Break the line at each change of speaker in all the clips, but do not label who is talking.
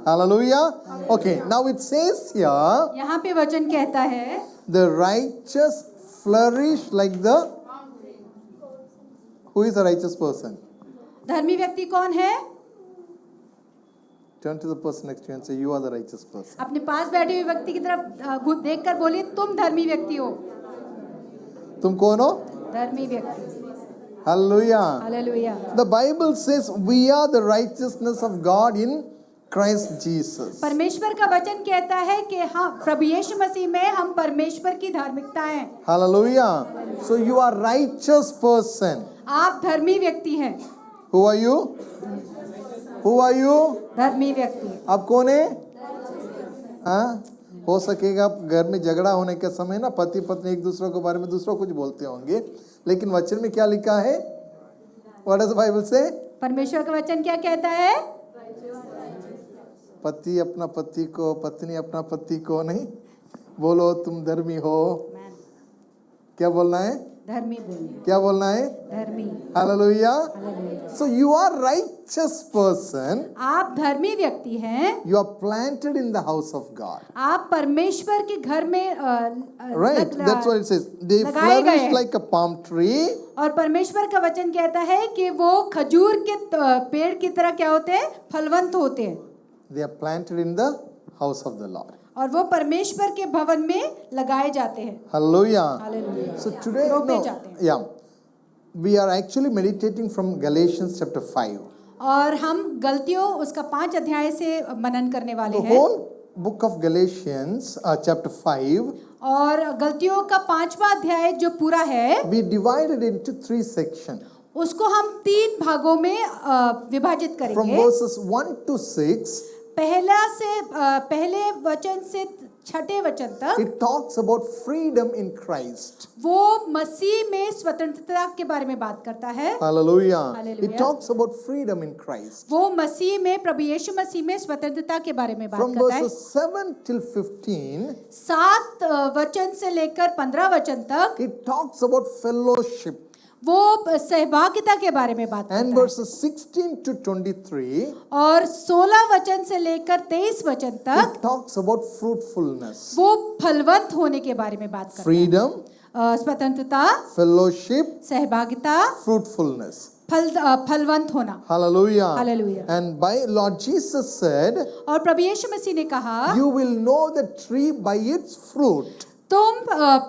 Hallelujah. Okay, now it says here,
यहाँ पे वचन कहता है
the righteous flourish like the. Who is a righteous person?
धर्मी व्यक्ति कौन है?
Turn to the person next to you and say, you are the righteous person.
अपने पास बैठे हुए व्यक्ति की तरफ देखकर बोलिए, तुम धर्मी व्यक्ति हो।
तुम कौन हो?
धर्मी व्यक्ति।
Hallelujah.
Hallelujah.
The Bible says we are the righteousness of God in Christ Jesus.
परमेश्वर का वचन कहता है कि हाँ, प्रभु यीशु मसीह में हम परमेश्वर की धार्मिकता हैं।
Hallelujah. So you are righteous person.
आप धर्मी व्यक्ति हैं।
Who are you? Who are you?
धर्मी व्यक्ति।
आप कौन है? हाँ, हो सकेगा घर में झगड़ा होने के समय ना पति पत्नी एक दूसरे के बारे में दूसरा कुछ बोलते होंगे, लेकिन वचन में क्या लिखा है? What does the Bible say?
परमेश्वर का वचन क्या कहता है?
पति अपना पति को, पत्नी अपना पति को नहीं बोलो तुम धर्मी हो। क्या बोलना है?
धर्मी बोलिए।
क्या बोलना है?
धर्मी।
Hallelujah.
Hallelujah.
So you are righteous person.
आप धर्मी व्यक्ति हैं।
You are planted in the house of God.
आप परमेश्वर के घर में
Right. That's what it says. They
लगाए गए
flourish
हैं।
like a palm tree.
और परमेश्वर का वचन कहता है कि वो खजूर के पेड़ की तरह क्या होते हैं? फलवंत होते हैं।
They are planted in the house of the Lord.
और वो परमेश्वर के भवन में लगाए जाते हैं।
Hallelujah.
हालेलुया।
So today,
रोपे जाते हैं।
yeah, we are actually meditating from Galatians chapter 5.
और हम गलतियों उसका 5 अध्याय से मनन करने वाले
The
हैं।
whole book of Galatians, chapter 5,
और गलतियों का 5वां अध्याय जो पूरा है,
we divided into 3 sections.
उसको हम 3 भागों में विभाजित
From
करेंगे।
verses 1 to 6,
पहले वचन से 6ठे वचन तक
it talks about freedom in Christ.
वो मसीह में स्वतंत्रता के बारे में बात करता है।
Hallelujah.
Hallelujah.
It talks about freedom in Christ.
वो मसीह में, प्रभु यीशु मसीह में स्वतंत्रता के बारे में बात
From
करता है।
verses 7 till 15,
7 वचन से लेकर 15 वचन तक
it talks about fellowship.
वो सहभागिता के बारे में बात
And
करता है।
verses 16 to 23,
और 16 वचन से लेकर 23 वचन तक
it talks about fruitfulness.
वो फलवंत होने के बारे में बात करता
Freedom,
है। स्वतंत्रता,
fellowship,
सहभागिता,
fruitfulness.
फलवंत होना।
Hallelujah.
Hallelujah.
And by Lord Jesus said,
और प्रभु यीशु मसीह ने कहा,
you will know the tree by its fruit.
तुम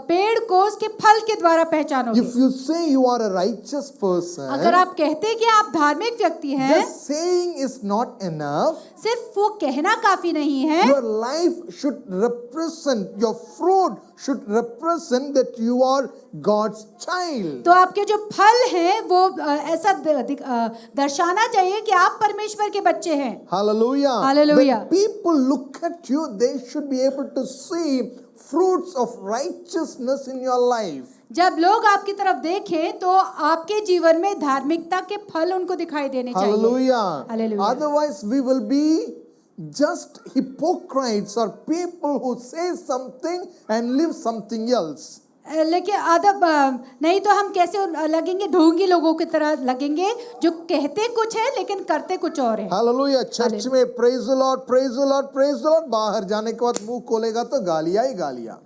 पेड़ को उसके फल के द्वारा पहचानोगे।
If you say you are a righteous person,
अगर आप कहते कि आप धार्मिक व्यक्ति हैं,
just saying is not enough.
सिर्फ वो कहना काफी नहीं है।
Your life should represent, your fruit should represent that you are God's child.
तो आपके जो फल हैं वो ऐसा दर्शाना चाहिए कि आप परमेश्वर के बच्चे हैं।
Hallelujah.
Hallelujah.
When people look at you, they should be able to see fruits of righteousness in your life.
जब लोग आपकी तरफ देखें तो आपके जीवन में धार्मिकता के फल उनको दिखाई देने चाहिए।
Hallelujah.
Hallelujah.
Otherwise, we will be just hypocrites or people who say something and live something else.
लेकिन नहीं तो हम कैसे लगेंगे? ढोंगी लोगों की तरह लगेंगे जो कहते कुछ है लेकिन करते कुछ और है।
Hallelujah. चर्च में praise the Lord, praise the Lord, praise the Lord, बाहर जाने के बाद मुंह खोलेगा तो गालियां ही गालियां।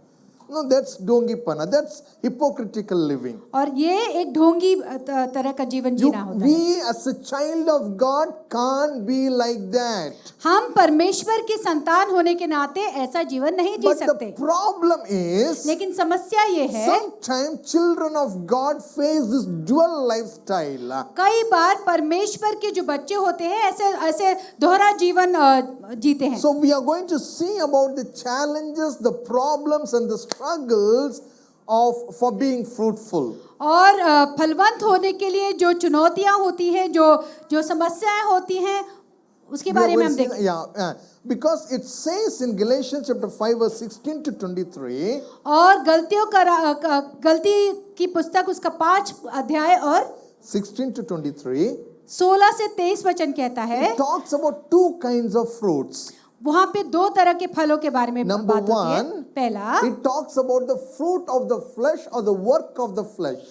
No, that's ढोंगीपना, that's hypocritical living.
और ये एक ढोंगी तरह का जीवन जीना होता है।
We as a child of God can't be like that.
हम परमेश्वर की संतान होने के नाते ऐसा जीवन नहीं जी
But
सकते।
the problem is,
लेकिन समस्या ये है,
sometimes children of God face this dual lifestyle.
कई बार परमेश्वर के जो बच्चे होते हैं ऐसे दोहरा जीवन जीते हैं।
So we are going to see about the challenges, the problems and the struggles for being fruitful.
और फलवंत होने के लिए जो चुनौतियां होती हैं, जो समस्याएं होती हैं, उसके बारे में हम देखेंगे।
Yeah, because it says in Galatians chapter 5 verse 16 to 23.
और गलती की पुस्तक उसका 5 अध्याय और
16 to 23.
16 से 23 वचन कहता है।
It talks about 2 kinds of fruits.
वहाँ पे 2 तरह के फलों के बारे में
Number
बात होती है।
1,
पहला,
it talks about the fruit of the flesh or the work of the flesh.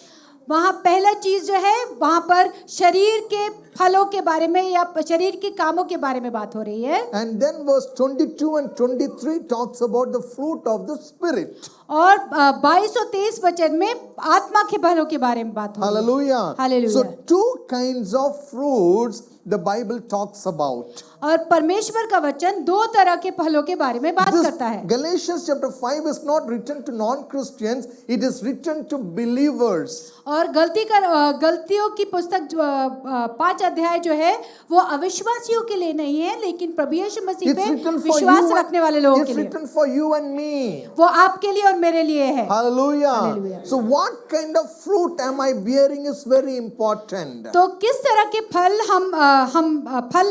वहाँ पहला चीज जो है वहाँ पर शरीर के फलों के बारे में या शरीर के कामों के बारे में बात हो रही है।
And then verse 22 and 23 talks about the fruit of the Spirit.
और 22 और 23 वचन में आत्मा के फलों के बारे में बात हो रही है।
Hallelujah.
Hallelujah.
So two kinds of fruits the Bible talks about.
और परमेश्वर का वचन दो तरह के फलों के बारे में बात
This
करता है।
Galatians chapter 5 is not written to non-Christians, it is written to believers.
और गलतियों की पुस्तक 5 अध्याय जो है वो अविश्वासियों के लिए नहीं है, लेकिन प्रभु यीशु मसीह
It's
पे
written for
विश्वास
you.
रखने वाले लोगों
It's
के लिए।
written for you and me.
वो आपके लिए और मेरे लिए है।
Hallelujah.
Hallelujah.
So what kind of fruit am I bearing is very important.
तो किस तरह के फल हम फल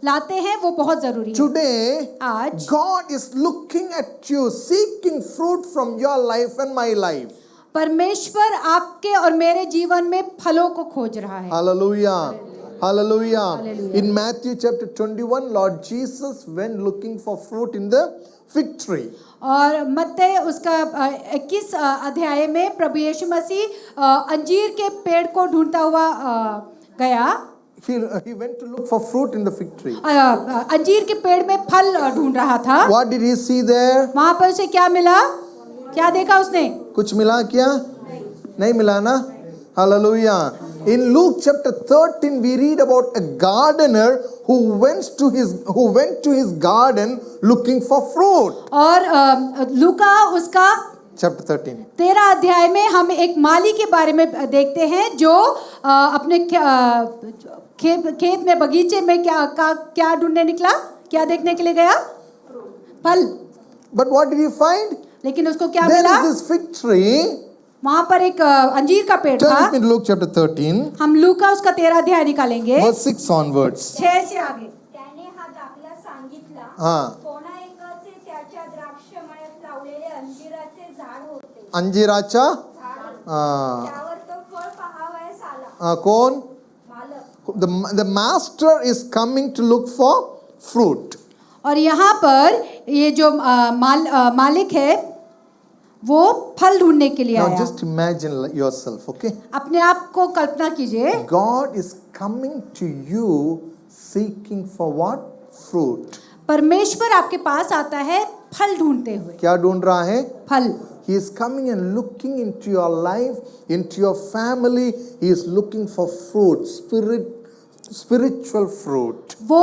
लाते हैं वो बहुत जरूरी है।
Today,
आज
God is looking at you, seeking fruit from your life and my life.
परमेश्वर आपके और मेरे जीवन में फलों को खोज रहा है।
Hallelujah. Hallelujah.
Hallelujah.
In Matthew chapter 21, Lord Jesus went looking for fruit in the fig tree.
और मत्ती उसका 21 अध्याय में प्रभु यीशु मसीह अंजीर के पेड़ को ढूंढता हुआ गया।
He went to look for fruit in the fig tree.
अंजीर के पेड़ में फल ढूंढ रहा था।
What did he see there?
वहां पर उसे क्या मिला? क्या देखा उसने?
कुछ मिला क्या? नहीं मिला ना? Hallelujah. In Luke chapter 13 we read about a gardener who went to his garden looking for fruit.
और लूका उसका
Chapter 13.
13 अध्याय में हम एक माली के बारे में देखते हैं जो अपने खेत में बगीचे में क्या ढूंढने निकला? क्या देखने के लिए गया? फल।
But what did he find?
लेकिन उसको क्या
There
मिला?
is this fig tree.
वहां पर एक अंजीर का पेड़ था।
Turn with me to Luke chapter 13,
हम लूका उसका 13 अध्याय निकालेंगे,
verse 6 onwards.
6 से आगे।
त्याने हा दाखला सांगितला,
हाँ.
कोणा एकाचे त्याच्या द्राक्षमळ्यात लावलेले अंजिराचे झाड होते.
अंजिराचा
झाड.
हाँ.
त्यावर तो फळ पाहावयास आला.
कौन?
मालक.
The master is coming to look for fruit.
और यहाँ पर ये जो मालिक है वो फल ढूंढने के लिए
Now
आया।
just imagine yourself, okay?
अपने आप को कल्पना कीजिए,
God is coming to you seeking for what? Fruit.
परमेश्वर आपके पास आता है फल ढूंढते हुए।
क्या ढूंढ रहा है?
फल।
He is coming and looking into your life, into your family. He is looking for fruit, spiritual fruit.
वो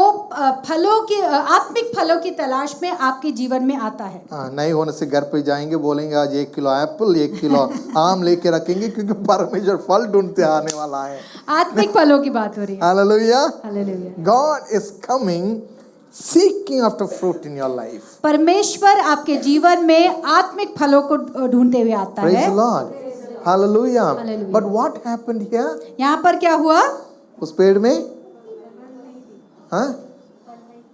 फलों की आत्मिक फलों की तलाश में आपके जीवन में आता है।
नहीं होने से घर पे जाएंगे, बोलेंगे आज 1 किलो एप्पल 1 किलो आम लेके रखेंगे, क्योंकि परमेश्वर फल ढूंढते आने वाला है।
आत्मिक फलों की बात हो रही है।
Hallelujah.
Hallelujah.
God is coming seeking after fruit in your life.
परमेश्वर आपके जीवन में आत्मिक फलों को ढूंढते हुए आता
Praise
है।
the Lord. Hallelujah.
Hallelujah.
But what happened here?
यहाँ पर क्या हुआ?
उस पेड़ में? हाँ?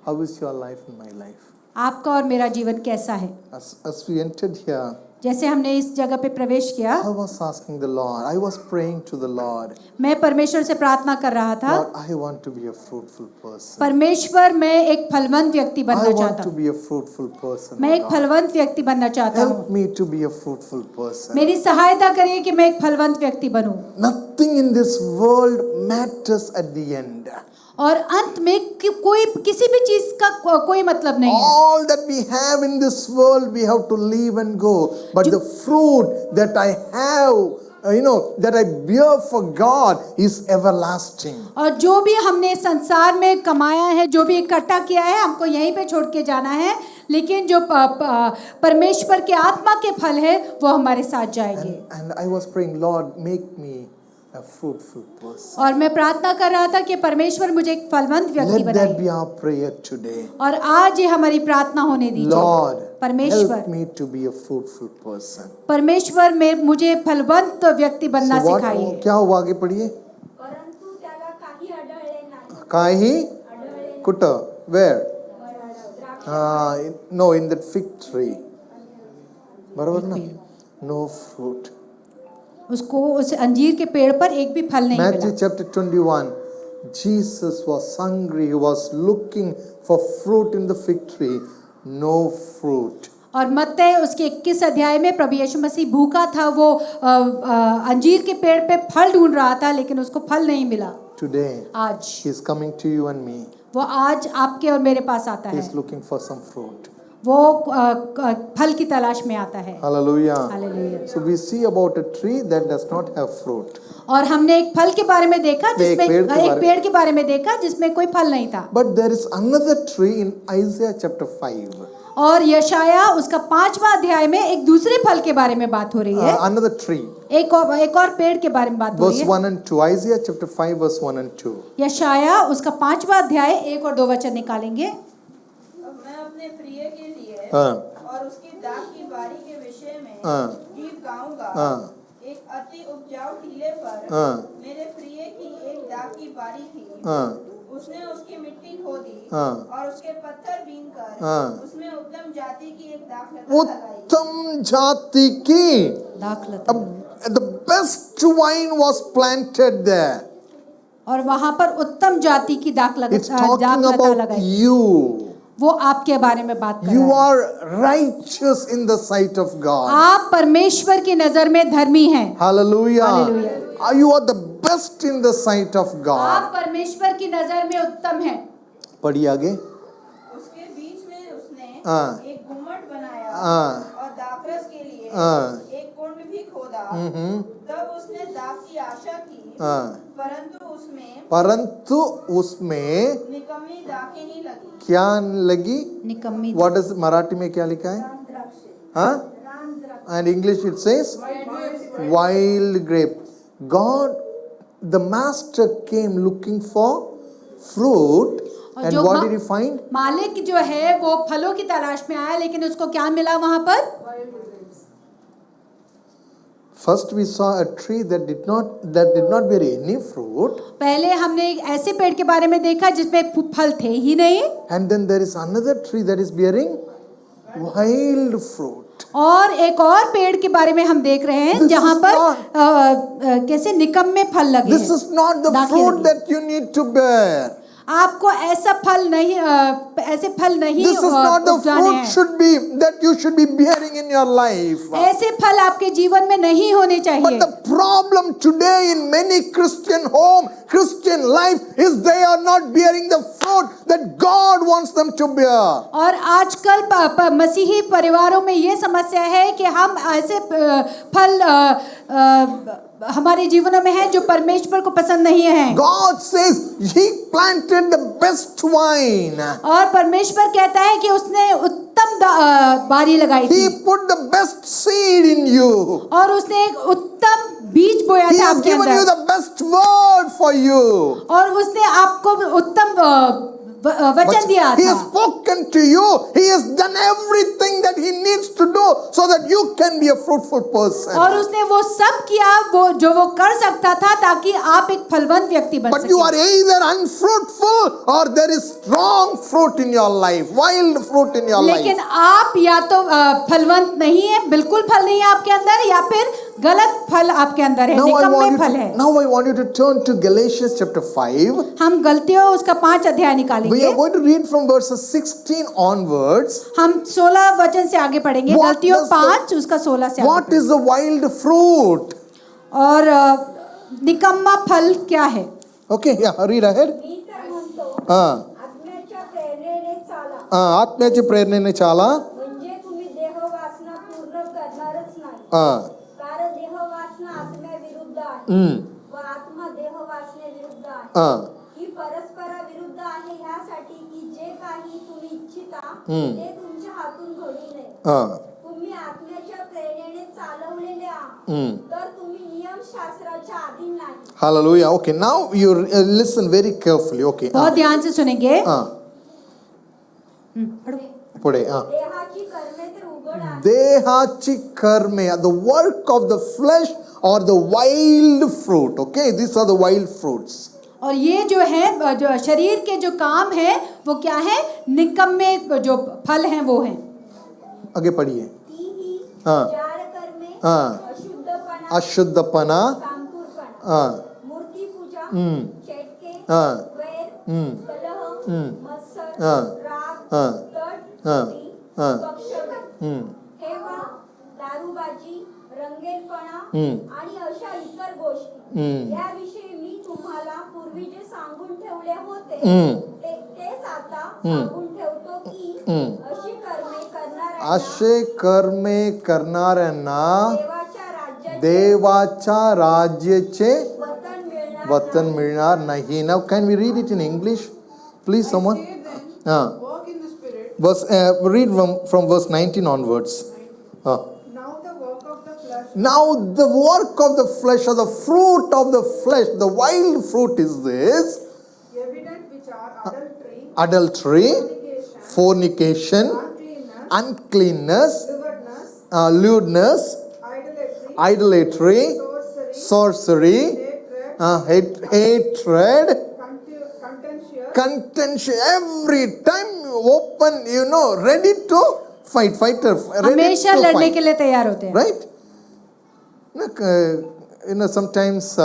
How is your life and my life?
आपका और मेरा जीवन कैसा है?
As we entered here,
जैसे हमने इस जगह पे प्रवेश किया,
I was asking the Lord. I was praying to the Lord.
मैं परमेश्वर से प्रार्थना कर रहा था,
Lord, I want to be a fruitful person.
परमेश्वर मैं एक फलवंत व्यक्ति
I
बनना
want
चाहता
to
हूँ।
be a fruitful person.
मैं एक
Lord.
फलवंत व्यक्ति बनना चाहता हूँ।
Help me to be a fruitful person.
मेरी सहायता करिए कि मैं एक फलवंत व्यक्ति बनूं।
Nothing in this world matters at the end.
और अंत में किसी भी चीज का कोई मतलब नहीं है।
All that we have in this world, we have to leave and go. But the fruit that I have, that I bear for God is everlasting.
और जो भी हमने संसार में कमाया है, जो भी इकट्ठा किया है, हमको यहीं पे छोड़ के जाना है, लेकिन जो परमेश्वर के आत्मा के फल है वो हमारे साथ जाएंगे।
And I was praying, Lord, make me a fruitful person.
और मैं प्रार्थना कर रहा था कि परमेश्वर मुझे एक फलवंत व्यक्ति
Let that
बनाए।
be our prayer today.
और आज ये हमारी प्रार्थना होने दीजिए।
Lord,
परमेश्वर
help me to be a fruitful person.
परमेश्वर में मुझे फलवंत व्यक्ति बनना
So what,
सिखाइए।
क्या हुआ? आगे पढ़िए।
परंतु त्याला काही आढळले नाही.
काही
आढळले
कुठं? Where?
द्राक्ष.
No, in that fig tree. बरोबर ना? No fruit.
उसको उस अंजीर के पेड़ पर एक भी फल नहीं
Matthew
मिला।
chapter 21. Jesus was hungry. He was looking for fruit in the fig tree. No fruit.
और मत्ती उसके 21 अध्याय में प्रभु यीशु मसीह भूखा था, वो अंजीर के पेड़ पे फल ढूंढ रहा था लेकिन उसको फल नहीं मिला।
Today,
आज
He is coming to you and me.
वो आज आपके और मेरे पास आता
He
है,
is looking for some fruit.
वो फल की तलाश में आता है।
Hallelujah.
Hallelujah.
So we see about a tree that does not have fruit.
और हमने एक फल के बारे में देखा जिसमें
एक
पेड़ के बारे में देखा जिसमें कोई फल नहीं था।
But there is another tree in Isaiah chapter 5.
और यशाया उसका 5वां अध्याय में एक दूसरे फल के बारे में बात हो रही है,
Another tree.
एक और पेड़ के बारे में बात हो रही
Verse
है।
1 and 2. Isaiah chapter 5 verse 1 and 2.
यशाया उसका 5वां अध्याय 1 और 2 वचन निकालेंगे।
मैं अपने प्रिय के लिए
हाँ,
और उसकी दाख की बारी के विषय में
हाँ,
गीत गाऊंगा।
हाँ,
एक अति उपजाऊ टीले पर
हाँ,
मेरे प्रिय की एक दाख की बारी थी।
हाँ,
उसने उसकी मिट्टी खोदी
हाँ,
और उसके पत्थर बीन कर
हाँ।
उसमें उत्तम जाति की एक दाख लता लगाई।
उत्तम जाति की.
दाखलता।
The best wine was planted there.
और वहां पर उत्तम जाति की
It's talking
दाखलता
about
लगाई।
you.
वो आपके बारे में बात कर
You
रहा है।
are righteous in the sight of God.
आप परमेश्वर की नजर में धर्मी हैं।
Hallelujah.
Hallelujah.
You are the best in the sight of
आप
God.
परमेश्वर की नजर में उत्तम हैं।
पढ़िए आगे.
उसके बीच में उसने
हाँ।
एक गुम्मट बनाया
हाँ।
और दाखरस के लिए
हाँ।
एक कुंड भी खोदा। तब उसने दाख की आशा की,
हाँ।
परंतु
परंतु
उसमें
उसमें
निकम्मी दाखें ही लगी।
क्या लगी?
निकम्मी।
What is मराठी में क्या लिखा है? हाँ? And English it says wild grape. God, the master came looking for fruit,
और
and
जो
what did he find?
मालिक जो है वो फलों की तलाश में आया, लेकिन उसको क्या मिला वहां पर?
First we saw a tree that did not bear any fruit,
पहले हमने एक ऐसे पेड़ के बारे में देखा जिसमें फल थे ही नहीं,
and then there is another tree that is bearing wild fruit.
और एक और पेड़ के बारे में हम देख रहे हैं
This
जहां
is
पर कैसे निकम्मे फल लगे
This
हैं।
is not the
दाखें
fruit
लगी।
that you need to bear.
आपको ऐसा फल नहीं ऐसे फल नहीं
This is not the
उपजाने
fruit
हैं।
that you should be bearing in your life.
ऐसे फल आपके जीवन में नहीं होने
But
चाहिए।
the problem today in many Christian home, Christian life is they are not bearing the fruit that God wants them to bear.
और आजकल मसीही परिवारों में ये समस्या है कि हम ऐसे फल हमारे जीवनों में है जो परमेश्वर को पसंद नहीं है।
God says He planted the best wine.
और परमेश्वर कहता है कि उसने उत्तम बारी लगाई थी,
He put the best seed in you.
और उसने एक उत्तम बीज बोया
He
था
has
आपके
given you
अंदर,
the best word for you.
और उसने आपको उत्तम वचन दिया
He has
था।
spoken to you. He has done everything that He needs to do so that you can be a fruitful person.
और उसने वो सब किया वो जो वो कर सकता था ताकि आप एक फलवंत व्यक्ति बन
But you
सकें।
are either unfruitful or there is strong fruit in your life, wild fruit in your
लेकिन
life.
आप या तो फलवंत नहीं है, बिल्कुल फल नहीं है आपके अंदर, या फिर गलत फल आपके अंदर है, निकम्मे फल है।
Now I want you to turn to Galatians chapter 5.
हम गलतियों उसका 5 अध्याय
We
निकालेंगे।
are going to read from verses 16 onwards.
हम 16 वचन से आगे पढ़ेंगे।
What
गलतियों
does the-
5 उसका 16 से आगे
What is the wild fruit?
और निकम्मा फल क्या है?
Okay, yeah, read ahead.
मी तर म्हणतो
हाँ,
आत्म्याच्या प्रेरणेने चाला,
आत्म्याच्या प्रेरणेने चाला.
म्हणजे तुम्ही देह वासना पूर्ण करणारच नाही,
हाँ,
कारण देह वासना आत्म्याविरुद्ध आहे
हम्म,
व आत्मा देह वासनेविरुद्ध आहे,
हाँ,
ही परस्पराविरुद्ध आहे, ह्यासाठी की जे काही तुम्ही इच्छिता
हम्म.
ते तुमच्या हातून घडू नये.
हाँ,
तुम्ही आत्म्याच्या प्रेरणेने चालवलेले आहात,
हम्म.
तर तुम्ही नियमशास्त्राच्या अधीन नाही.
Hallelujah. Okay, now you listen very carefully. Okay.
बहुत ध्यान से सुनेंगे।
हाँ,
पढ़ो।
पुढे. हाँ.
देहाची कर्मे तर उघड आहेत,
देहाची कर्मे, the work of the flesh or the wild fruit. Okay, these are the wild fruits.
और ये जो है जो शरीर के जो काम है वो क्या है? निकम्मे जो फल हैं वो हैं।
आगे पढ़िए.
तीही
हाँ.
चार कर्मे,
हाँ.
अशुद्धपणा,
अशुद्धपना.
कामतुरपणा,
हाँ.
मूर्तिपूजा,
हम्म.
चेटके,
हाँ.
वैर,
हम्म.
कलह,
हम्म.
मत्सर,
हाँ.
राग,
हाँ.
तट,
हाँ.
स्तुती,
हाँ.
पक्षभेद, हेवा, दारूबाजी, रंगेलपणा आणि अशा इतर गोष्टी याविषयी मी तुम्हाला पूर्वी जे सांगून ठेवले होते तेच आता सांगून ठेवतो की
अशी कर्मे करणाऱ्यांना
देवाच्या
देवाच्या राज्याचे वतन
मिळणार
मिळणार नाही. Now can we read it in English? Please someone.
Say then, walk in the Spirit.
Read from verse 19 onwards.
Now the work of the flesh,
Now the work of the flesh or the fruit of the flesh, the wild fruit is this:
evident which are
adultery, fornication, uncleanness, lewdness, idolatry, sorcery, hatred, contention. Every time you open, ready to fight, fighter, ready
हमेशा
to
लड़ने
fight.
के लिए तैयार होते हैं.
Right? Sometimes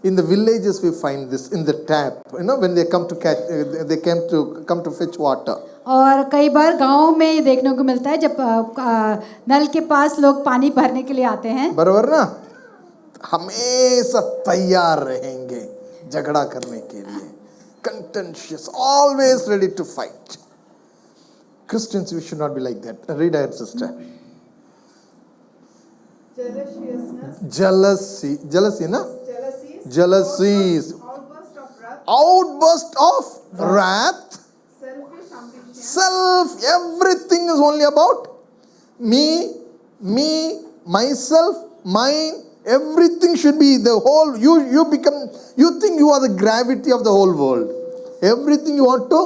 in the villages we find this in the tap. When they come to catch, they come to fetch water.
और कई बार गांव में ये देखने को मिलता है जब नल के पास लोग पानी भरने के लिए आते हैं.
बराबर ना? हमेशा तैयार रहेंगे झगड़ा करने के लिए. Contentious, always ready to fight. Christians, we should not be like that. Read ahead, sister. Jealousy, na? Jealousies, outburst of wrath, everything is only about me, myself, mine. Everything should be the whole. You think you are the gravity of the whole world. Everything you want to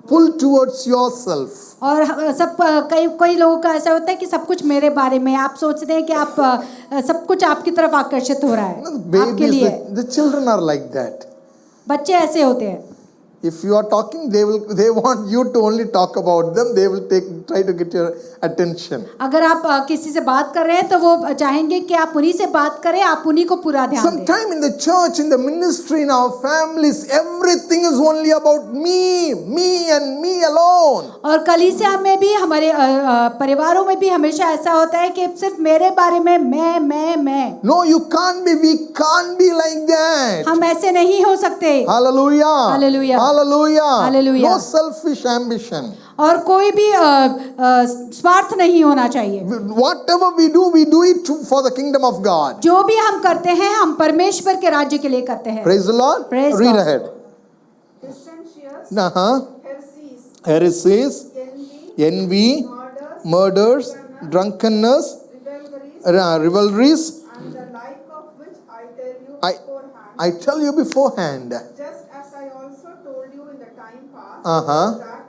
pull towards yourself.
और सब कई लोगों का ऐसा होता है कि सब कुछ मेरे बारे में. आप सोचते हैं कि आप सब कुछ आपकी तरफ आकर्षित हो रहा है आपके लिए.
The children are like that.
बच्चे ऐसे होते हैं.
If you are talking, they want you to only talk about them. They will try to get your attention.
अगर आप किसी से बात कर रहे हैं तो वो चाहेंगे कि आप उन्हीं से बात करें, आप उन्हीं को पूरा ध्यान दें.
Sometime in the church, in the ministry, in our families, everything is only about me and me alone.
और कलीसिया में भी हमारे परिवारों में भी हमेशा ऐसा होता है कि सिर्फ मेरे बारे में मैं.
No, we can't be like that.
हम ऐसे नहीं हो सकते.
Hallelujah.
Hallelujah.
Hallelujah.
Hallelujah.
No selfish ambition.
और कोई भी स्वार्थ नहीं होना चाहिए.
Whatever we do it for the kingdom of God.
जो भी हम करते हैं हम परमेश्वर के राज्य के लिए करते हैं.
Praise the Lord.
Praise
Read
God.
ahead.
heresies,
Heresies, envy, murders, drunkenness, rivalries.
and the like of which
I tell you beforehand.
just as I also told you in the time past, that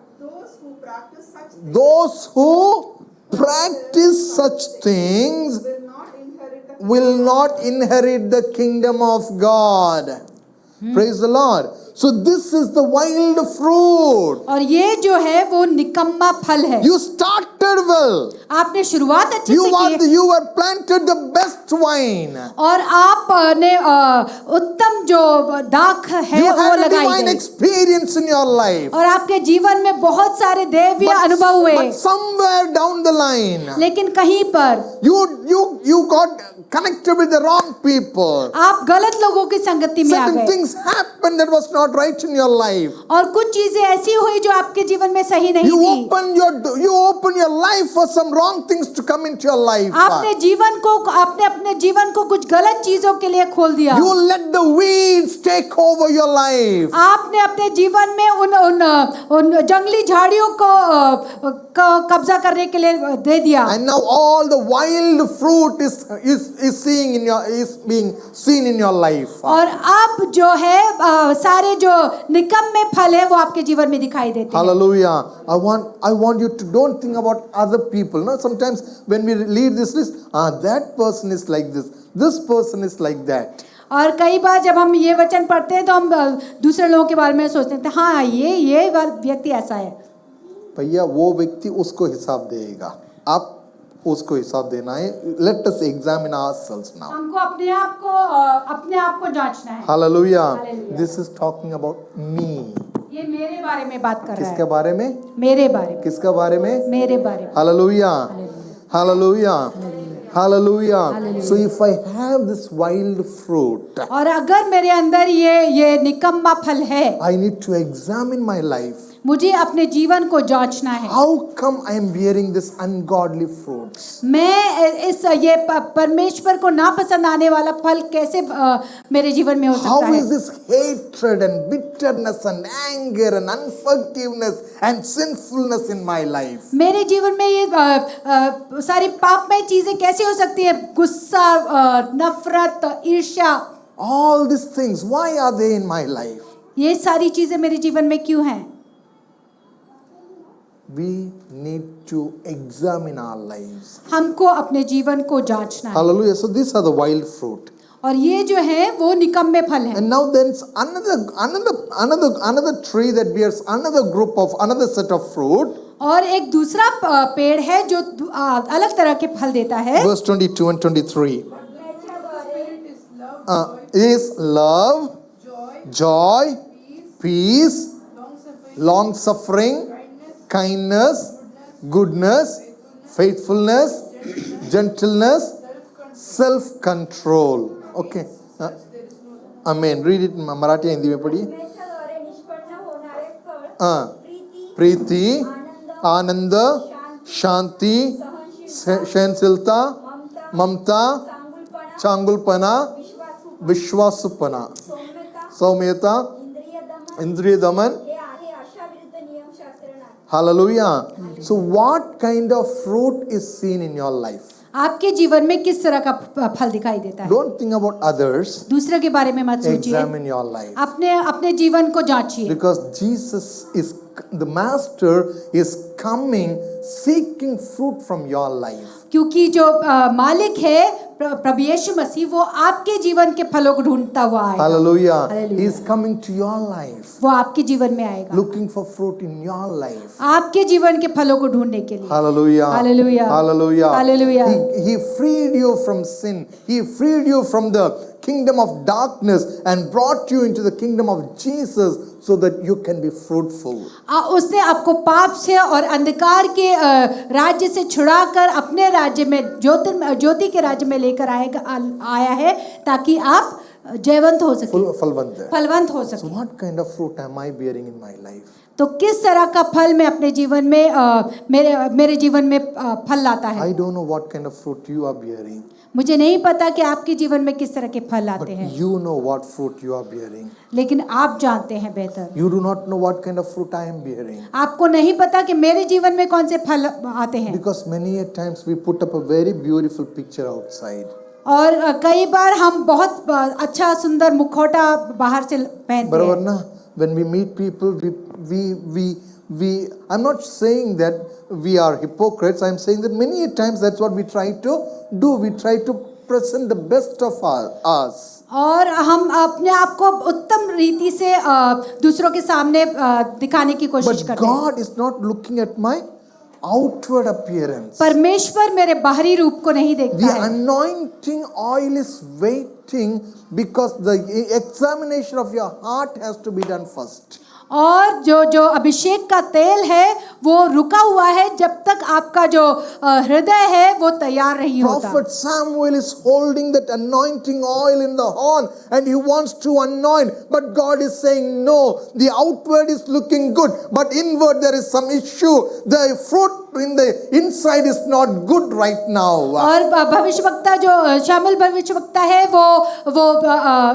those who practice such things
Will not inherit the kingdom of God. Praise the Lord. So this is the wild fruit.
और ये जो है वो निकम्मा फल है.
You started well.
आपने शुरुआत अच्छी से की.
You were planted the best wine.
और आपने उत्तम जो दाख है
You
वो
had a
लगाई
divine
गई.
experience in your life.
और आपके जीवन में बहुत सारे दैवीय अनुभव हुए.
But somewhere down the line,
लेकिन कहीं पर
you got connected with the wrong people.
आप गलत लोगों की संगति में आ
Certain
गए.
things happened that was not right in your life.
और कुछ चीजें ऐसी हुई जो आपके जीवन में सही नहीं
You
थी.
open your life for some wrong things to come into your life.
आपने अपने जीवन को कुछ गलत चीजों के लिए खोल दिया.
You let the weeds take over your life.
आपने अपने जीवन में उन जंगली झाड़ियों को कब्जा करने के लिए दे दिया.
And now all the wild fruit is being seen in your life.
और अब जो है सारे जो निकम्मे फल है वो आपके जीवन में दिखाई देते हैं.
Hallelujah. I want you to don't think about other people. No, sometimes when we read this list, that person is like this person is like that.
और कई बार जब हम ये वचन पढ़ते हैं तो हम दूसरे लोगों के बारे में सोचते हैं हाँ ये व्यक्ति ऐसा है.
भैया वो व्यक्ति उसको हिसाब देगा. आप उसको हिसाब देना है. Let us examine ourselves now.
हमको अपने आप को जांचना है.
Hallelujah.
Hallelujah.
This is talking about me.
ये मेरे बारे में बात कर रहा
किसके
है,
बारे में?
मेरे बारे में,
किसके बारे में?
मेरे बारे में।
Hallelujah. Hallelujah. Hallelujah.
Hallelujah.
So if I have this wild fruit,
और अगर मेरे अंदर ये निकम्मा फल है,
I need to examine my life.
मुझे अपने जीवन को जांचना है।
How come I am bearing this ungodly fruits?
मैं इस ये परमेश्वर को नापसंद आने वाला फल कैसे मेरे जीवन में हो सकता
How
है?
is this hatred and bitterness and anger and unforgiveness and sinfulness in my life?
मेरे जीवन में ये सारी पापमय चीजें कैसे हो सकती है? गुस्सा, नफरत, ईर्ष्या,
All these things, why are they in my life?
ये सारी चीजें मेरे जीवन में क्यों हैं?
We need to examine our lives.
हमको अपने जीवन को जांचना है।
Hallelujah. So these are the wild fruit.
और ये जो है वो निकम्मे फल हैं।
And now there's another tree that bears another set of fruit.
और एक दूसरा पेड़ है जो अलग तरह के फल देता है।
Verse 22 and 23
परमेश्वराद्वारे
is love, joy, peace, long suffering, kindness, goodness, faithfulness, gentleness, self-control. Okay. Amen. Read it in Marathi Hindi में पढ़िए.
परमेश्वराद्वारे निष्पन्न होणारे फळ
प्रीति, आनंद, शांती, सहनशीलता, ममता, चांगुलपना, विश्वासूपना, सौम्यता, इंद्रिय दमन.
हे आहे अशा विरुद्ध नियमशास्त्र नाही.
Hallelujah. So what kind of fruit is seen in your life?
आपके जीवन में किस तरह का फल दिखाई देता है?
Don't think about others.
दूसरे के बारे में मत सोचिए,
Examine your life.
अपने जीवन को जांचिए।
Because Jesus is, the Master is coming seeking fruit from your life.
क्योंकि जो मालिक है प्रभु यीशु मसीह, वो आपके जीवन के फलों को ढूंढता हुआ आएगा।
Hallelujah.
Hallelujah.
He is coming to your life,
वो आपके जीवन में आएगा,
looking for fruit in your life.
आपके जीवन के फलों को ढूंढने के लिए।
Hallelujah.
Hallelujah.
Hallelujah.
Hallelujah.
He freed you from sin. He freed you from the kingdom of darkness and brought you into the kingdom of Jesus so that you can be fruitful.
उसने आपको पाप से और अंधकार के राज्य से छुड़ाकर अपने राज्य में ज्योति के राज्य में लेकर आया है, ताकि आप जयवंत हो सके, फलवंत हो
So
सके।
what kind of fruit am I bearing in my life?
तो किस तरह का फल मैं अपने जीवन में मेरे जीवन में फल लाता है?
I don't know what kind of fruit you are bearing,
मुझे नहीं पता कि आपके जीवन में किस तरह के फल
but
आते हैं,
you know what fruit you are bearing.
लेकिन आप जानते हैं बेहतर।
You do not know what kind of fruit I am bearing.
आपको नहीं पता कि मेरे जीवन में कौन से फल आते हैं।
Because many a times we put up a very beautiful picture outside.
और कई बार हम बहुत अच्छा सुंदर मुखौटा बाहर से पहनते
बराबर
हैं।
ना? When we meet people, we I'm not saying that we are hypocrites. I'm saying that many a times that's what we try to do. We try to present the best of us.
और हम अपने आप को उत्तम रीति से दूसरों के सामने दिखाने की कोशिश
But
करते हैं।
God is not looking at my outward appearance.
परमेश्वर मेरे बाहरी रूप को नहीं देखता
The
है।
anointing oil is waiting because the examination of your heart has to be done first.
और जो अभिषेक का तेल है वो रुका हुआ है जब तक आपका जो हृदय है वो तैयार नहीं होता।
Prophet Samuel is holding that anointing oil in the horn and he wants to anoint, but God is saying no, the outward is looking good, but inward there is some issue. The fruit in the inside is not good right now.
और भविष्यवक्ता जो शामिल भविष्यवक्ता है वो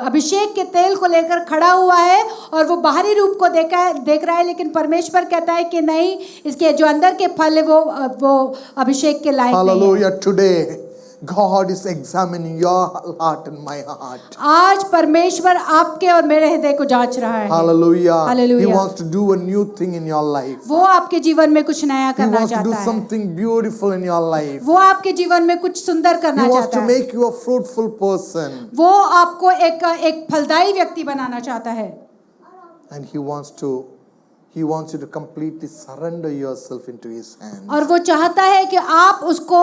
अभिषेक के तेल को लेकर खड़ा हुआ है और वो बाहरी रूप को देख रहा है, लेकिन परमेश्वर कहता है कि नहीं, इसके जो अंदर के फल है वो अभिषेक के लायक नहीं है।
Hallelujah. Today God is examining your heart and my heart.
आज परमेश्वर आपके और मेरे हृदय को जांच रहा है।
Hallelujah.
Hallelujah.
He wants to do a new thing in your life.
वो आपके जीवन में कुछ नया
He
करना
wants to do
चाहता है।
something beautiful in your life.
वो आपके जीवन में कुछ सुंदर
He
करना
wants
चाहता
to
है।
make you a fruitful person.
वो आपको एक फलदायी व्यक्ति बनाना चाहता है।
And He wants you to completely surrender yourself into His hands.
और वो चाहता है कि आप उसको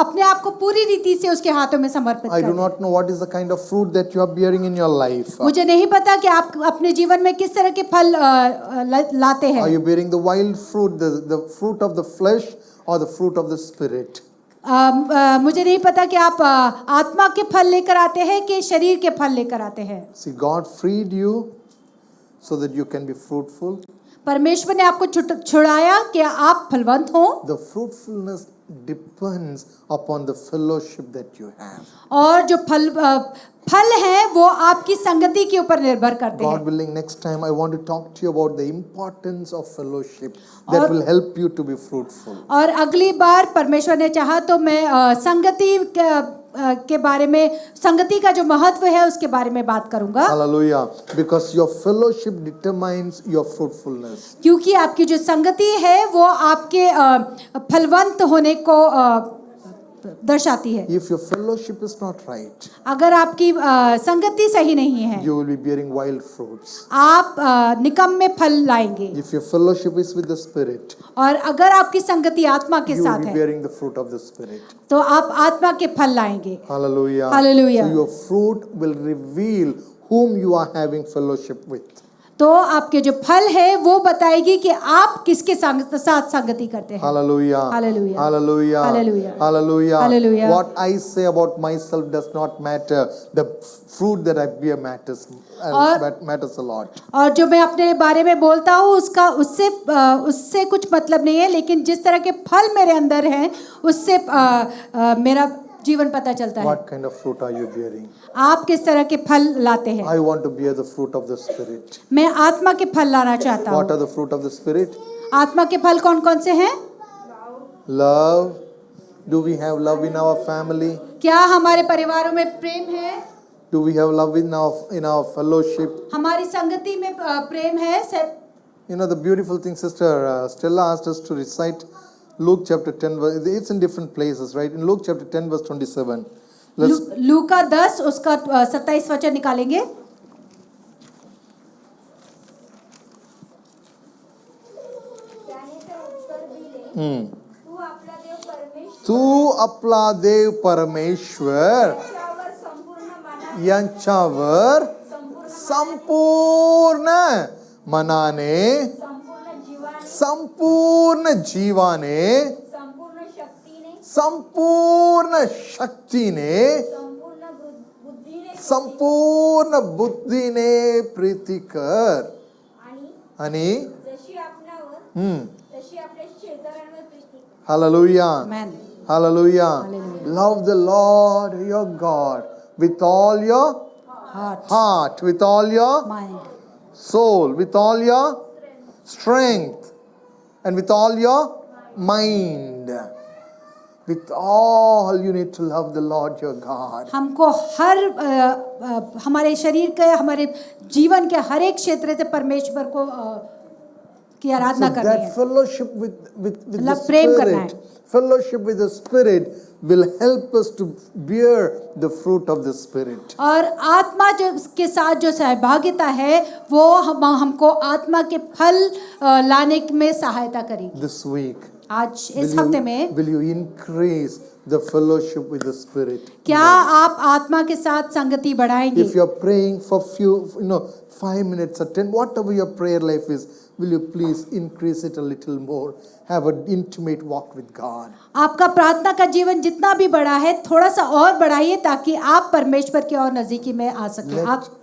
अपने आप को पूरी रीति से उसके हाथों में समर्पित
I do
करें।
not know what is the kind of fruit that you are bearing in your life.
मुझे नहीं पता कि आप अपने जीवन में किस तरह के फल लाते
Are
हैं।
you bearing the wild fruit, the fruit of the flesh, or the fruit of the spirit?
मुझे नहीं पता कि आप आत्मा के फल लेकर आते हैं कि शरीर के फल लेकर आते हैं।
See, God freed you so that you can be fruitful.
परमेश्वर ने आपको छुड़ाया कि आप फलवंत हो,
The fruitfulness depends upon the fellowship that you have.
और जो फल है वो आपकी संगति के ऊपर निर्भर करते
God
हैं।
willing, next time I want to talk to you about the importance of fellowship that will help you to be fruitful.
और अगली बार परमेश्वर ने चाहा तो मैं संगति के बारे में, संगति का जो महत्व है उसके बारे में बात करूंगा।
Hallelujah. Because your fellowship determines your fruitfulness.
क्योंकि आपकी जो संगति है वो आपके फलवंत होने को दर्शाती है।
If your fellowship is not right,
अगर आपकी संगति सही नहीं है,
you will be bearing wild fruits.
आप निकम्मे फल लाएंगे।
If your fellowship is with the Spirit,
और अगर आपकी संगति आत्मा के
you will
साथ
be
है
bearing the fruit of the Spirit.
तो आप आत्मा के फल लाएंगे।
Hallelujah.
Hallelujah.
So your fruit will reveal whom you are having fellowship with.
तो आपके जो फल है वो बताएगी कि आप किसके साथ संगति करते हैं।
Hallelujah.
Hallelujah.
Hallelujah.
Hallelujah.
Hallelujah.
Hallelujah.
What I say about myself does not matter. The fruit that I bear matters a lot.
और जो मैं अपने बारे में बोलता हूँ उससे कुछ मतलब नहीं है, लेकिन जिस तरह के फल मेरे अंदर हैं उससे मेरा जीवन पता चलता है।
What kind of fruit are you bearing?
आप किस तरह के फल लाते हैं।
I want to bear the fruit of the Spirit.
मैं आत्मा के फल लाना चाहता
What
हूँ।
are the fruit of the Spirit?
आत्मा के फल कौन कौन से हैं?
Love. Do we have love in our family?
क्या हमारे परिवारों में प्रेम है?
Do we have love in our fellowship?
हमारी संगति में प्रेम है?
You know, the beautiful thing, Sister Stella asked us to recite Luke chapter 10, it's in different places, right? In Luke chapter 10, verse 27.
लूका 10 उसका 27 वचन निकालेंगे।
त्याने ते उत्तर दिले,
तू आपला देव परमेश्वर यांच्यावर संपूर्ण मनाने, संपूर्ण जीवाने, संपूर्ण शक्तीने, संपूर्ण बुद्धीने प्रीती कर आणि Hallelujah.
Amen.
Hallelujah. Love the Lord your God with all your heart, with all your
Mind.
soul, with all your strength, and with all your mind. With all you need to love the Lord your God.
हमको हमारे शरीर के, हमारे जीवन के हर एक क्षेत्र से परमेश्वर को की आराधना
So
करनी
that
है।
fellowship with the
प्रेम करना है।
Spirit, fellowship with the Spirit will help us to bear the fruit of the Spirit.
और आत्मा जो के साथ जो सहभागिता है वो हमको आत्मा के फल लाने में सहायता करेगी।
This week,
आज इस हफ्ते में
will you increase the fellowship with the Spirit?
क्या आप आत्मा के साथ संगति बढ़ाएंगे?
If you are praying for 5 minutes or 10, whatever your prayer life is, will you please increase it a little more? Have an intimate walk with God.
आपका प्रार्थना का जीवन जितना भी बड़ा है थोड़ा सा और बढ़ाइए ताकि आप परमेश्वर के और नजदीकी में आ सकें।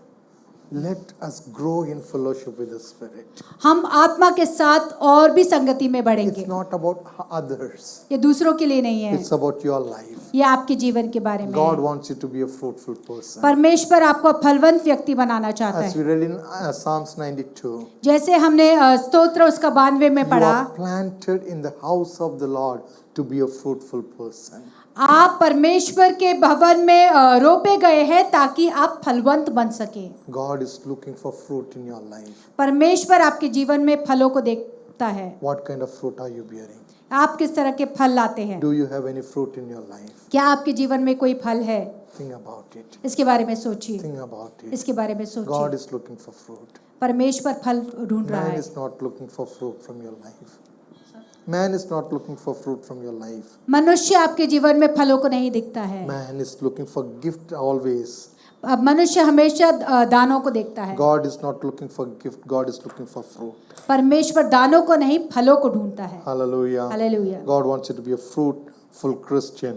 Let us grow in fellowship with the Spirit.
हम आत्मा के साथ और भी संगति में बढ़ेंगे।
It's not about others.
ये दूसरों के लिए नहीं है,
It's about your life.
ये आपके जीवन के बारे में
God
है।
wants you to be a fruitful person.
परमेश्वर आपको फलवंत व्यक्ति बनाना चाहता
As
है।
we read in Psalms 92,
जैसे हमने स्तोत्र उसका 92 में
you
पढ़ा,
are planted in the house of the Lord to be a fruitful person.
आप परमेश्वर के भवन में रोपे गए हैं ताकि आप फलवंत बन सके।
God is looking for fruit in your life.
परमेश्वर आपके जीवन में फलों को देखता है।
What kind of fruit are you bearing?
आप किस तरह के फल लाते हैं?
Do you have any fruit in your life?
क्या आपके जीवन में कोई फल है?
Think about it.
इसके बारे में सोचिए,
Think about it.
इसके बारे में
God
सोचिए।
is looking for fruit.
परमेश्वर फल ढूंढ रहा
Man
है।
is not looking for fruit from your life. Man is not looking for fruit from your life.
मनुष्य आपके जीवन में फलों को नहीं दिखता है।
Man is looking for gift always.
अब मनुष्य हमेशा दानों को देखता है।
God is not looking for gift. God is looking for fruit.
परमेश्वर दानों को नहीं फलों को ढूंढता है।
Hallelujah.
Hallelujah.
God wants you to be a fruitful Christian.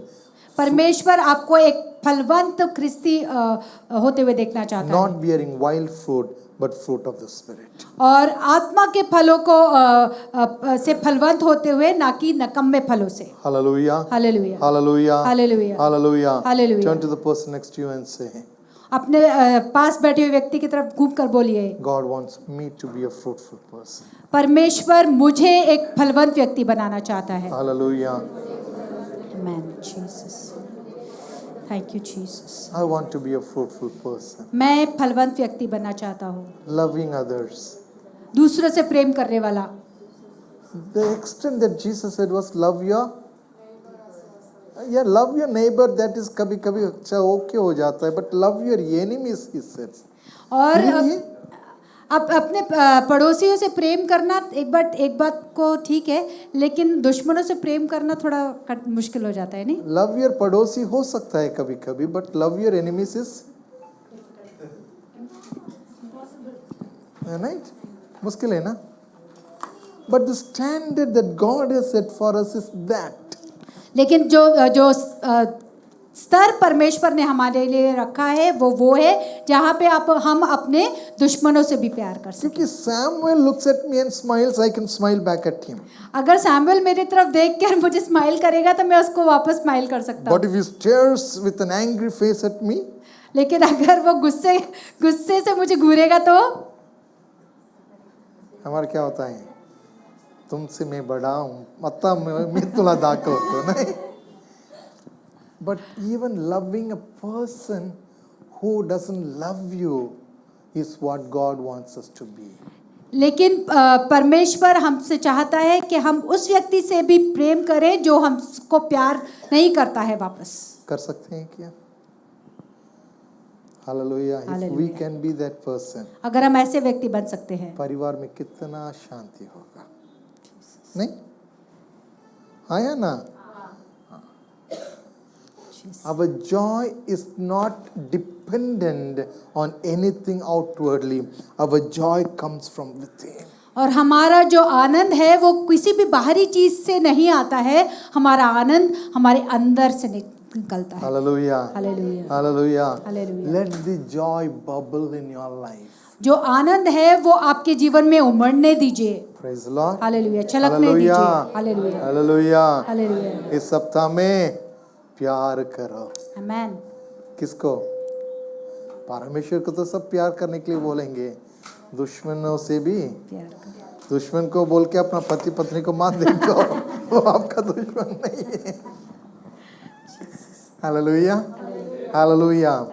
परमेश्वर आपको एक फलवंत ख्रिस्ती होते हुए देखना चाहता है,
Not bearing wild fruit, but fruit of the Spirit.
और आत्मा के फलों को से फलवंत होते हुए, ना कि नकम्मे फलों से।
Hallelujah.
Hallelujah.
Hallelujah.
Hallelujah.
Hallelujah.
Hallelujah.
Turn to the person next to you and say,
अपने पास बैठे हुए व्यक्ति की तरफ घूम कर बोलिए,
God wants me to be a fruitful person.
परमेश्वर मुझे एक फलवंत व्यक्ति बनाना चाहता है।
Hallelujah.
Amen, Jesus. Thank you, Jesus.
I want to be a fruitful person.
मैं एक फलवंत व्यक्ति बनना चाहता हूँ,
Loving others.
दूसरों से प्रेम करने वाला।
The extent that Jesus said was love your neighbor, that is कभी कभी अच्छा ओके हो जाता है, but love your enemies, he says.
और
Really?
अब अपने पड़ोसियों से प्रेम करना एक बात को ठीक है, लेकिन दुश्मनों से प्रेम करना थोड़ा मुश्किल हो जाता है, नहीं?
Love your पड़ोसी हो सकता है कभी कभी, but love your enemies is right? मुश्किल है ना? But the standard that God has set for us is that.
लेकिन जो स्तर परमेश्वर ने हमारे लिए रखा है वो है जहाँ पे हम अपने दुश्मनों से भी प्यार कर सकें।
क्योंकि Samuel looks at me and smiles, I can smile back at him.
अगर सैमुअल मेरी तरफ देख कर मुझे स्माइल करेगा तो मैं उसको वापस स्माइल कर सकता
But
हूँ,
if he stares with an angry face at me,
लेकिन अगर वो गुस्से से मुझे घूरेगा तो
हमारा क्या होता है? तुमसे मैं बड़ा हूँ, मतलब मैं तुला दाखवतो नहीं. But even loving a person who doesn't love you is what God wants us to be.
लेकिन परमेश्वर हमसे चाहता है कि हम उस व्यक्ति से भी प्रेम करें जो हमको प्यार नहीं करता है वापस।
कर सकते हैं क्या? Hallelujah. If we can be that person,
अगर हम ऐसे व्यक्ति बन सकते हैं,
परिवार में कितना शांति होगा, नहीं? हाँ या ना? Our joy is not dependent on anything outwardly. Our joy comes from within.
और हमारा जो आनंद है वो किसी भी बाहरी चीज से नहीं आता है, हमारा आनंद हमारे अंदर से निकलता है।
Hallelujah.
Hallelujah.
Hallelujah.
Hallelujah.
Let the joy bubble in your life.
जो आनंद है वो आपके जीवन में उमड़ने दीजिए।
Praise the Lord.
हालेलुया। छलकने दीजिए। हालेलुया।
Hallelujah.
हालेलुया।
इस सप्ताह में प्यार करो।
आमेन।
किसको? परमेश्वर को तो सब प्यार करने के लिए बोलेंगे, दुश्मनों से भी।
प्यार करें।
दुश्मन को बोल के अपना पति पत्नी को मार देखो, वो आपका दुश्मन नहीं है। Hallelujah. Hallelujah.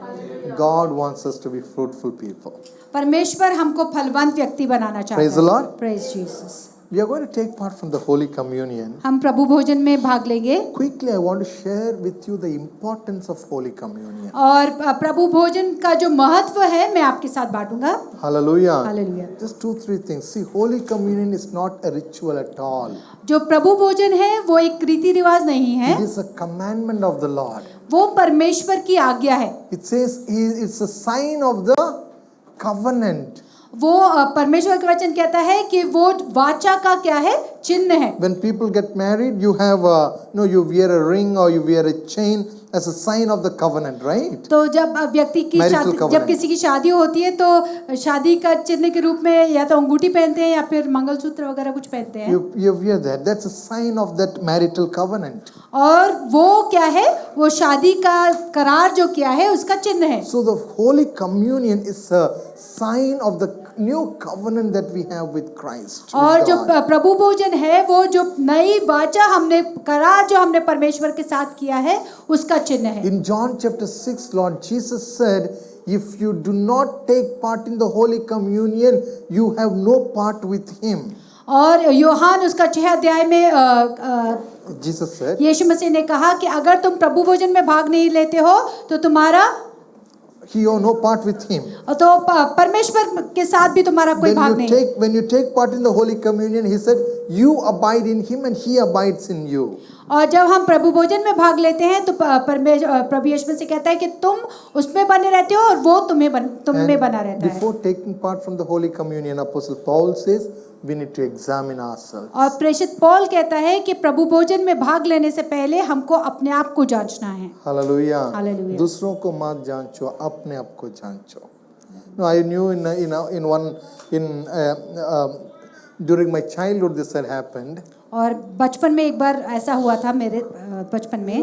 God wants us to be fruitful people.
परमेश्वर हमको फलवंत व्यक्ति बनाना चाहता है।
Praise the Lord.
Praise Jesus।
We are going to take part from the Holy Communion.
हम प्रभु भोजन में भाग लेंगे।
Quickly, I want to share with you the importance of Holy Communion.
और प्रभु भोजन का जो महत्व है मैं आपके साथ बांटूंगा।
Hallelujah.
Hallelujah.
Just 2-3 things. See, Holy Communion is not a ritual at all.
जो प्रभु भोजन है वो एक रीति रिवाज नहीं है,
It is a commandment of the Lord.
वो परमेश्वर की आज्ञा है।
It says it's a sign of the covenant.
वो परमेश्वर का वचन कहता है कि वो वाचा का क्या है? चिन्ह है।
When people get married, you have you wear a ring or you wear a chain as a sign of the covenant, right?
तो जब व्यक्ति की
Marital
शादी,
covenant.
जब किसी की शादी होती है तो शादी का चिन्ह के रूप में या तो अंगूठी पहनते हैं या फिर मंगलसूत्र वगैरह कुछ पहनते हैं।
You wear that. That's a sign of that marital covenant.
और वो क्या है? वो शादी का करार जो किया है उसका चिन्ह है।
So the Holy Communion is a sign of the new covenant that we have with Christ. with
और जो
God.
प्रभु भोजन है वो जो नई वाचा हमने करार जो हमने परमेश्वर के साथ किया है उसका चिन्ह है।
In John chapter 6, Lord Jesus said, if you do not take part in the Holy Communion, you have no part with Him.
और यूहान उसका 6 अध्याय में
Jesus said,
यीशु मसीह ने कहा कि अगर तुम प्रभु भोजन में भाग नहीं लेते हो तो तुम्हारा
he or no part with him.
तो परमेश्वर के साथ भी तुम्हारा कोई भाग नहीं।
When you take part in the Holy Communion, he said, you abide in him and he abides in you.
और जब हम प्रभु भोजन में भाग लेते हैं तो प्रभु यीशु से कहता है कि तुम उसमें बने रहते हो और वो तुम में बना रहता है।
Before taking part from the Holy Communion, Apostle Paul says, we need to examine ourselves.
और प्रेषित पौल कहता है कि प्रभु भोजन में भाग लेने से पहले हमको अपने आप को जांचना है।
Hallelujah.
Hallelujah.
दूसरों को मत जांचो, अपने आप को जांचो. No, I knew during my childhood this had happened.
और बचपन में एक बार ऐसा हुआ था मेरे बचपन में।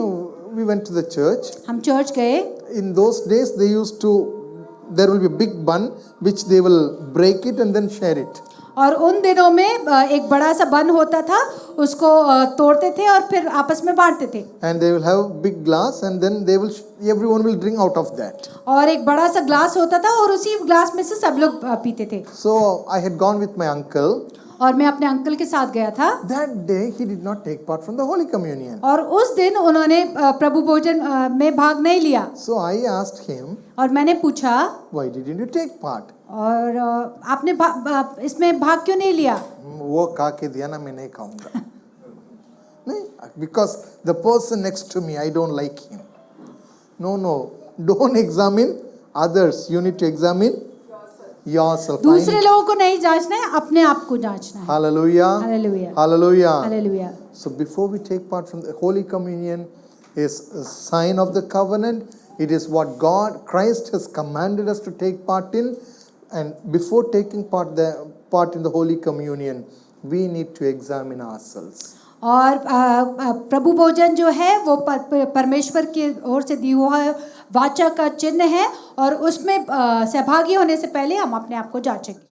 We went to the church.
हम चर्च गए।
In those days there will be a big bun which they will break it and then share it.
और उन दिनों में एक बड़ा सा बन होता था, उसको तोड़ते थे और फिर आपस में बांटते थे।
And they will have big glass and then everyone will drink out of that.
और एक बड़ा सा ग्लास होता था और उसी ग्लास में से सब लोग पीते थे।
So I had gone with my uncle.
और मैं अपने अंकल के साथ गया था।
That day he did not take part from the Holy Communion.
और उस दिन उन्होंने प्रभु भोजन में भाग नहीं लिया।
So I asked him,
और मैंने पूछा,
why didn't you take part?
और आपने इसमें भाग क्यों नहीं लिया?
वो खा के दिया ना, मैं नहीं खाऊंगा। नहीं, because the person next to me, I don't like him. No, don't examine others. You need to examine yourself.
दूसरे लोगों को नहीं जांचना है, अपने आप को जांचना है।
Hallelujah.
Hallelujah.
Hallelujah.
Hallelujah.
So before we take part from the Holy Communion is a sign of the covenant. It is what Christ has commanded us to take part in. And before taking part in the Holy Communion, we need to examine ourselves.
और प्रभु भोजन जो है वो परमेश्वर की ओर से दी हुआ वाचा का चिन्ह है और उसमें सहभागी होने से पहले हम अपने आप को जांचेंगे।